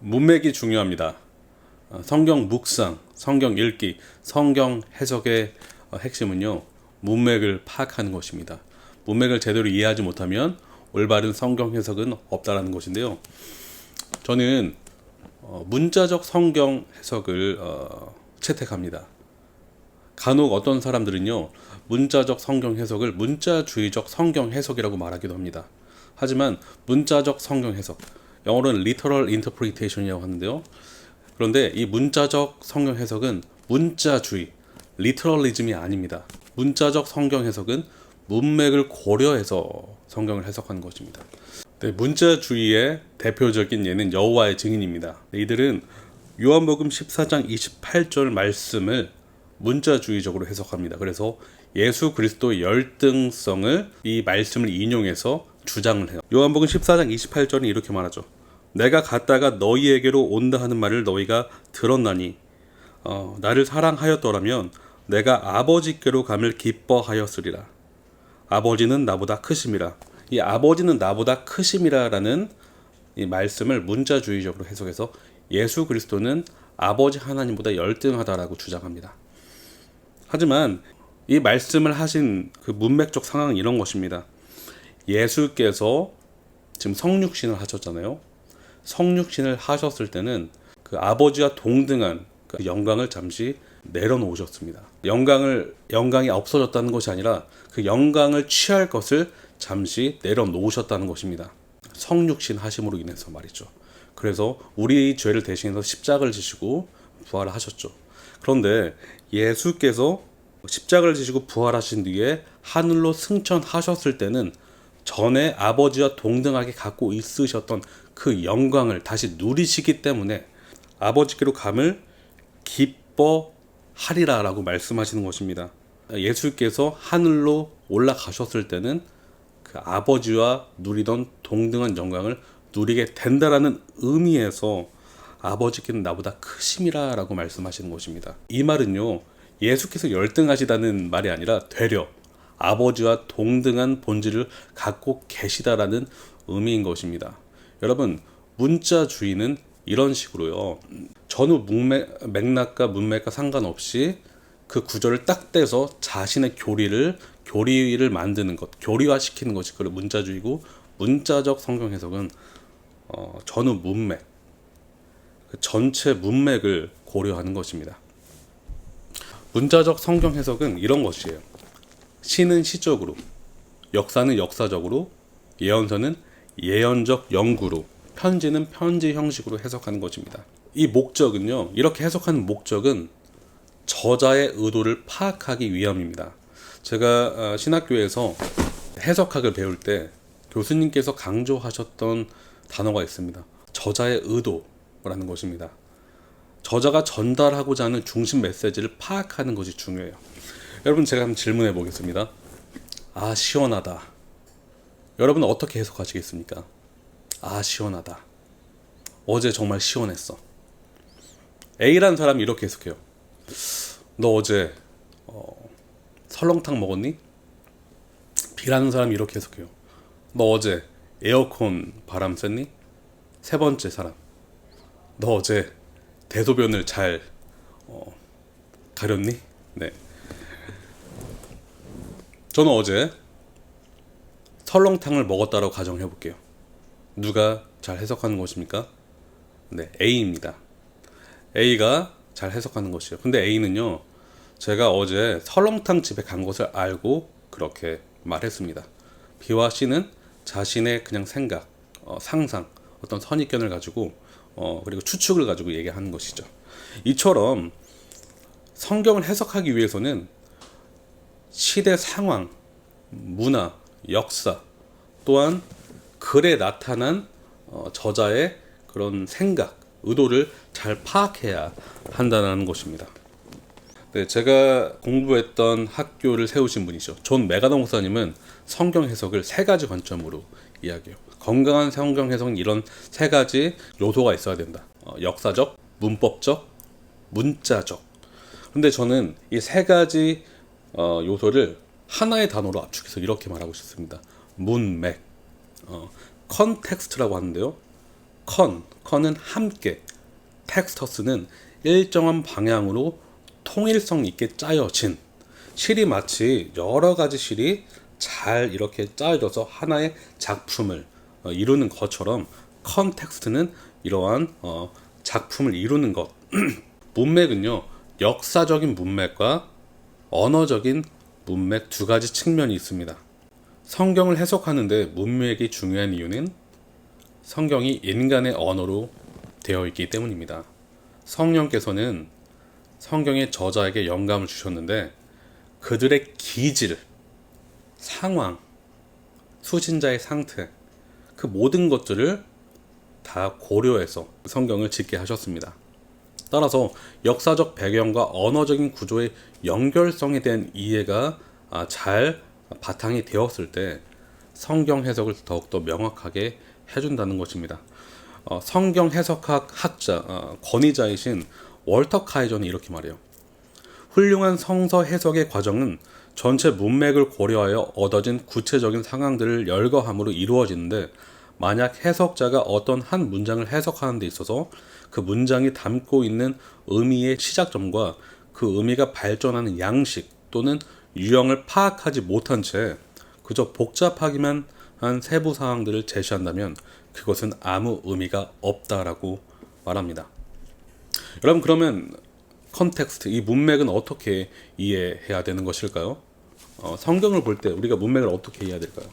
문맥이 중요합니다. 성경 묵상, 성경 읽기, 성경 해석의 핵심은요, 문맥을 파악하는 것입니다. 문맥을 제대로 이해하지 못하면 올바른 성경 해석은 없다라는 것인데요. 저는 문자적 성경 해석을 채택합니다. 간혹 어떤 사람들은요, 문자적 성경 해석을 문자주의적 성경 해석이라고 말하기도 합니다. 하지만 문자적 성경 해석, 영어로는 literal interpretation이라고 하는데요. 그런데 이 문자적 성경 해석은 문자주의, literalism이 아닙니다. 문자적 성경 해석은 문맥을 고려해서 성경을 해석하는 것입니다. 네, 문자주의의 대표적인 예는 여호와의 증인입니다. 이들은 요한복음 14장 28절 말씀을 문자주의적으로 해석합니다. 그래서 예수 그리스도의 열등성을 이 말씀을 인용해서 주장을 해요. 요한복음 14장 28절은 이렇게 말하죠. 내가 갔다가 너희에게로 온다 하는 말을 너희가 들었나니 나를 사랑하였더라면 내가 아버지께로 감을 기뻐하였으리라. 아버지는 나보다 크심이라. 이 아버지는 나보다 크심이라라는 이 말씀을 문자주의적으로 해석해서 예수 그리스도는 아버지 하나님보다 열등하다라고 주장합니다. 하지만 이 말씀을 하신 그 문맥적 상황은 이런 것입니다. 예수께서 지금 성육신을 하셨잖아요. 성육신을 하셨을 때는 그 아버지와 동등한 그 영광을 잠시 내려놓으셨습니다. 영광이 없어졌다는 것이 아니라 그 영광을 취할 것을 잠시 내려놓으셨다는 것입니다. 성육신 하심으로 인해서 말이죠. 그래서 우리 죄를 대신해서 십자가를 지시고 부활을 하셨죠. 그런데 예수께서 십자가를 지시고 부활하신 뒤에 하늘로 승천하셨을 때는 전에 아버지와 동등하게 갖고 있으셨던 그 영광을 다시 누리시기 때문에 아버지께로 감을 기뻐하리라 라고 말씀하시는 것입니다. 예수께서 하늘로 올라가셨을 때는 그 아버지와 누리던 동등한 영광을 누리게 된다라는 의미에서 아버지께는 나보다 크심이라 라고 말씀하시는 것입니다. 이 말은요, 예수께서 열등하시다는 말이 아니라 되려 아버지와 동등한 본질을 갖고 계시다라는 의미인 것입니다. 여러분, 문자주의는 이런 식으로요, 전후 맥락과 문맥과 상관없이 그 구절을 딱 떼서 자신의 교리를 만드는 것, 교리화시키는 것이 그 문자주의고, 문자적 성경 해석은 전후 문맥, 그 전체 문맥을 고려하는 것입니다. 문자적 성경 해석은 이런 것이에요. 시는 시적으로, 역사는 역사적으로, 예언서는 예언적 연구로, 편지는 편지 형식으로 해석하는 것입니다. 이 목적은요, 이렇게 해석하는 목적은 저자의 의도를 파악하기 위함입니다. 제가 신학교에서 해석학을 배울 때 교수님께서 강조하셨던 단어가 있습니다. 저자의 의도라는 것입니다. 저자가 전달하고자 하는 중심 메시지를 파악하는 것이 중요해요. 여러분, 제가 한번 질문해 보겠습니다. 아, 시원하다. 여러분은 어떻게 해석하시겠습니까? 아, 시원하다. 어제 정말 시원했어. A라는 사람이 이렇게 해석해요. 너 어제 설렁탕 먹었니? B라는 사람이 이렇게 해석해요. 너 어제 에어컨 바람 쐈니? 세 번째 사람. 너 어제 대소변을 잘 가렸니? 네. 저는 어제 설렁탕을 먹었다고 가정해 볼게요. 누가 잘 해석하는 것입니까? 네, A입니다. A가 잘 해석하는 것이에요. 근데 A는요, 제가 어제 설렁탕 집에 간 것을 알고 그렇게 말했습니다. B와 C는 자신의 그냥 생각, 상상, 어떤 선입견을 가지고 그리고 추측을 가지고 얘기하는 것이죠. 이처럼 성경을 해석하기 위해서는 시대 상황, 문화, 역사, 또한 글에 나타난 저자의 그런 생각, 의도를 잘 파악해야 한다는 것입니다. 네, 제가 공부했던 학교를 세우신 분이죠. 존 메가더 목사님은 성경 해석을 세 가지 관점으로 이야기해요. 건강한 성경 해석은 이런 세 가지 요소가 있어야 된다. 역사적, 문법적, 문자적. 근데 저는 이 세 가지 요소를 하나의 단어로 압축해서 이렇게 말하고 싶습니다. 문맥. 컨텍스트라고 하는데요. 컨은 함께, 텍스터스는 일정한 방향으로 통일성 있게 짜여진, 실이 마치 여러 가지 실이 잘 이렇게 짜여져서 하나의 작품을 이루는 것처럼 컨텍스트는 이러한 작품을 이루는 것. 문맥은요, 역사적인 문맥과 언어적인 문맥 두 가지 측면이 있습니다. 성경을 해석하는데 문맥이 중요한 이유는 성경이 인간의 언어로 되어 있기 때문입니다. 성령께서는 성경의 저자에게 영감을 주셨는데 그들의 기질, 상황, 수신자의 상태, 그 모든 것들을 다 고려해서 성경을 짓게 하셨습니다. 따라서 역사적 배경과 언어적인 구조의 연결성에 대한 이해가 잘 바탕이 되었을 때 성경 해석을 더욱더 명확하게 해준다는 것입니다. 성경 해석학 학자, 권위자이신 월터 카이저는 이렇게 말해요. 훌륭한 성서 해석의 과정은 전체 문맥을 고려하여 얻어진 구체적인 상황들을 열거함으로 이루어지는데, 만약 해석자가 어떤 한 문장을 해석하는 데 있어서 그 문장이 담고 있는 의미의 시작점과 그 의미가 발전하는 양식 또는 유형을 파악하지 못한 채 그저 복잡하기만 한 세부 사항들을 제시한다면 그것은 아무 의미가 없다라고 말합니다. 여러분, 그러면 컨텍스트, 이 문맥은 어떻게 이해해야 되는 것일까요? 성경을 볼 때 우리가 문맥을 어떻게 이해해야 될까요?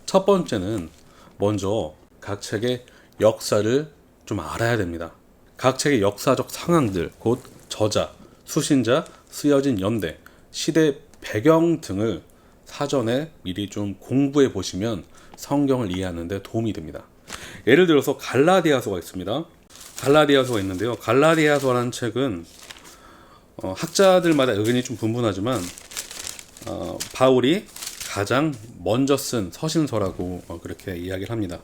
첫 번째는 먼저 각 책의 역사를 좀 알아야 됩니다. 각 책의 역사적 상황들, 곧 저자, 수신자, 쓰여진 연대, 시대 배경 등을 사전에 미리 좀 공부해 보시면 성경을 이해하는 데 도움이 됩니다. 예를 들어서 갈라디아서가 있습니다. 갈라디아서가 있는데요. 갈라디아서라는 책은 학자들마다 의견이 좀 분분하지만 바울이 가장 먼저 쓴 서신서라고 그렇게 이야기를 합니다.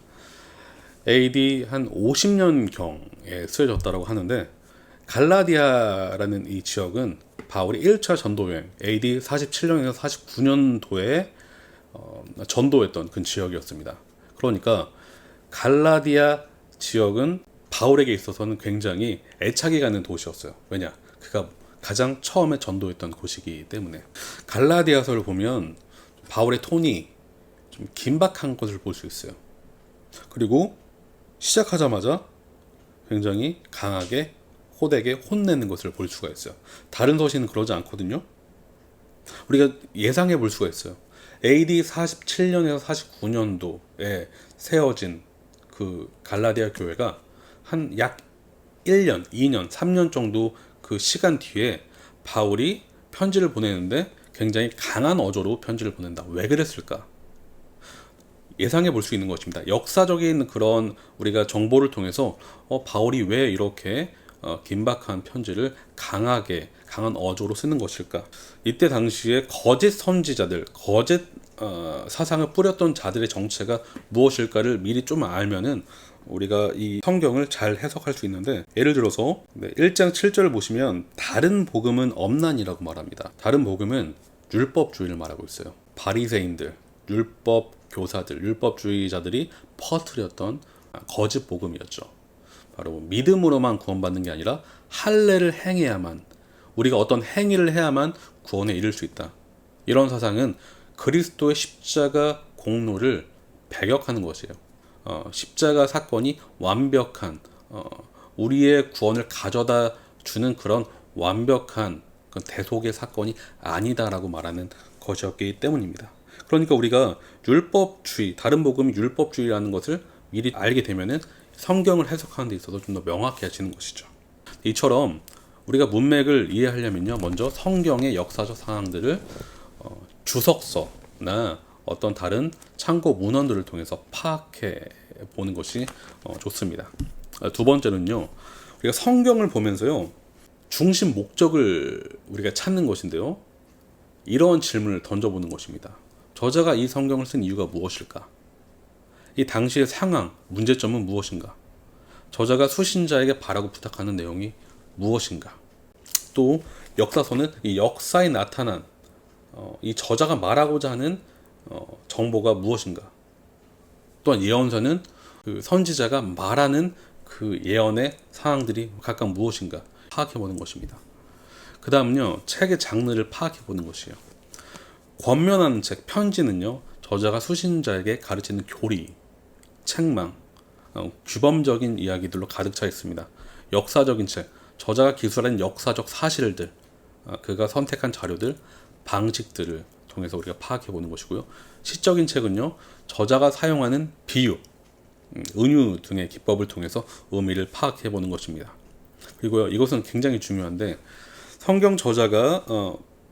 AD 한 50년경에 쓰여졌다고 하는데, 갈라디아라는 이 지역은 바울이 1차 전도여행 AD 47년에서 49년도에 전도했던 그 지역이었습니다. 그러니까 갈라디아 지역은 바울에게 있어서는 굉장히 애착이 가는 도시였어요. 왜냐? 그가 가장 처음에 전도했던 곳이기 때문에. 갈라디아서를 보면 바울의 톤이 좀 긴박한 것을 볼 수 있어요. 그리고 시작하자마자 굉장히 강하게 호되게 혼내는 것을 볼 수가 있어요. 다른 서신은 그러지 않거든요. 우리가 예상해 볼 수가 있어요. AD 47년에서 49년도에 세워진 그 갈라디아 교회가 한 약 1년, 2년, 3년 정도 그 시간 뒤에 바울이 편지를 보내는데 굉장히 강한 어조로 편지를 보낸다. 왜 그랬을까? 예상해 볼 수 있는 것입니다. 역사적인 그런 우리가 정보를 통해서 바울이 왜 이렇게 긴박한 편지를 강한 어조로 쓰는 것일까? 이때 당시에 거짓 선지자들, 거짓 사상을 뿌렸던 자들의 정체가 무엇일까를 미리 좀 알면은 우리가 이 성경을 잘 해석할 수 있는데, 예를 들어서 1장 7절을 보시면 다른 복음은 없나니라고 말합니다. 다른 복음은 율법주의를 말하고 있어요. 바리새인들, 율법 교사들, 율법주의자들이 퍼뜨렸던 거짓 복음이었죠. 바로 믿음으로만 구원받는 게 아니라 할례를 행해야만, 우리가 어떤 행위를 해야만 구원에 이를 수 있다. 이런 사상은 그리스도의 십자가 공로를 배격하는 것이에요. 십자가 사건이 완벽한 우리의 구원을 가져다 주는 그런 완벽한 대속의 사건이 아니다라고 말하는 것이었기 때문입니다. 그러니까 우리가 율법주의, 다른 복음이 율법주의라는 것을 미리 알게 되면은 성경을 해석하는 데 있어서 좀 더 명확해지는 것이죠. 이처럼 우리가 문맥을 이해하려면요, 먼저 성경의 역사적 상황들을 주석서나 어떤 다른 참고 문헌들을 통해서 파악해 보는 것이 좋습니다. 두 번째는요, 우리가 성경을 보면서요, 중심 목적을 우리가 찾는 것인데요, 이러한 질문을 던져보는 것입니다. 저자가 이 성경을 쓴 이유가 무엇일까? 이 당시의 상황, 문제점은 무엇인가? 저자가 수신자에게 바라고 부탁하는 내용이 무엇인가? 또 역사서는 이 역사에 나타난 이 저자가 말하고자 하는 정보가 무엇인가? 또한 예언서는 그 선지자가 말하는 그 예언의 상황들이 각각 무엇인가 파악해 보는 것입니다. 그 다음은요, 책의 장르를 파악해 보는 것이에요. 권면하는 책, 편지는요, 저자가 수신자에게 가르치는 교리, 책망, 규범적인 이야기들로 가득 차 있습니다. 역사적인 책, 저자가 기술한 역사적 사실들, 그가 선택한 자료들, 방식들을 통해서 우리가 파악해 보는 것이고요. 시적인 책은요, 저자가 사용하는 비유, 은유 등의 기법을 통해서 의미를 파악해 보는 것입니다. 그리고 이것은 굉장히 중요한데, 성경 저자가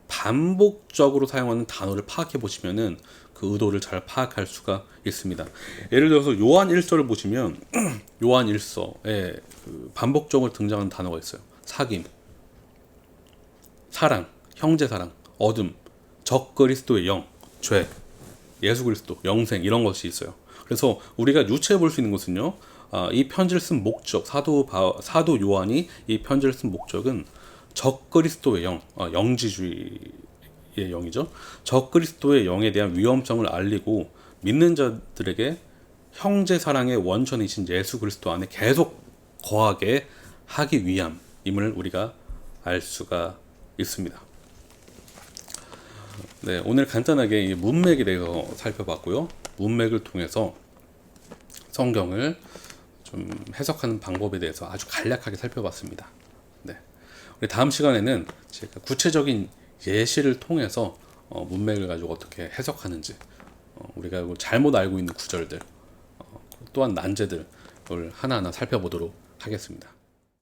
반복적으로 사용하는 단어를 파악해 보시면은 그 의도를 잘 파악할 수가 있습니다. 예를 들어서 요한 1서를 보시면 요한 1서에 그 반복적으로 등장하는 단어가 있어요. 사귐, 사랑, 형제 사랑, 어둠, 적 그리스도의 영, 죄, 예수 그리스도, 영생, 이런 것이 있어요. 그래서 우리가 유추해 볼 수 있는 것은요, 이 편지를 쓴 목적, 사도 요한이 이 편지를 쓴 목적은 적 그리스도의 영, 영지주의의 영이죠. 적 그리스도의 영에 대한 위험성을 알리고 믿는 자들에게 형제 사랑의 원천이신 예수 그리스도 안에 계속 거하게 하기 위함임을 우리가 알 수가 있습니다. 네, 오늘 간단하게 이 문맥에 대해서 살펴봤고요. 문맥을 통해서 성경을 좀 해석하는 방법에 대해서 아주 간략하게 살펴봤습니다. 네, 우리 다음 시간에는 제가 구체적인 예시를 통해서 문맥을 가지고 어떻게 해석하는지, 우리가 잘못 알고 있는 구절들, 또한 난제들을 하나하나 살펴보도록 하겠습니다.